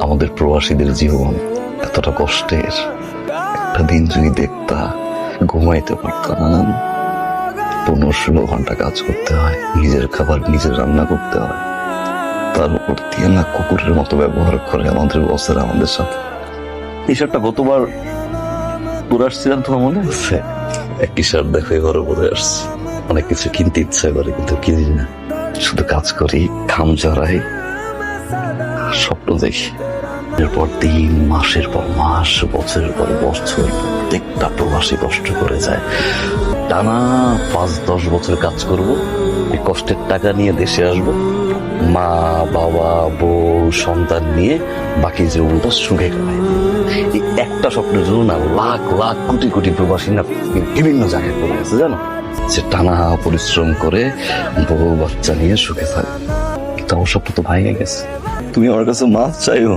আমাদের প্রবাসীদের জীবন এতটা কষ্টের, একটা দিন যদি দেখতা ঘুমাইতে পারতাম না। 15-16 ঘন্টা কাজ করতে হয়, নিজের খাবার নিজের রান্না করতে হয়, তার উপর দিয়ে না কুকুরের মতো ব্যবহার করে আমাদের বসেরা আমাদের সাথে। টি শার্টটা গতবার পরে আসছিলাম, তোমার মনে আছে? একই শার্ট দেখে ঘরে পরে আসছি। অনেক কিছু কিনতে ইচ্ছা করে কিন্তু কিনি না, শুধু কাজ করি, ঘাম ঝরাই, স্বপ্ন দেখি। এরপর দিন, মাসের পর মাস, বছরের পর বছর প্রত্যেকটা প্রবাসী কষ্ট করে যায়। টানা 5-10 বছর কাজ করব, এই কষ্টের টাকা নিয়ে দেশে আসব, মা বাবা বউ সন্তান নিয়ে বাকি জীবনটা সুখে কাটাই। এই একটা স্বপ্নের জন্য না লাখ লাখ কোটি কোটি প্রবাসী না বিভিন্ন জায়গায় পড়ে গেছে, জানো, যে টানা পরিশ্রম করে বউ বাচ্চা নিয়ে সুখে থাকে। কিন্তু আমার স্বপ্ন তো ভাঙে গেছে। তুমি আমার কাছে মাফ চাইও।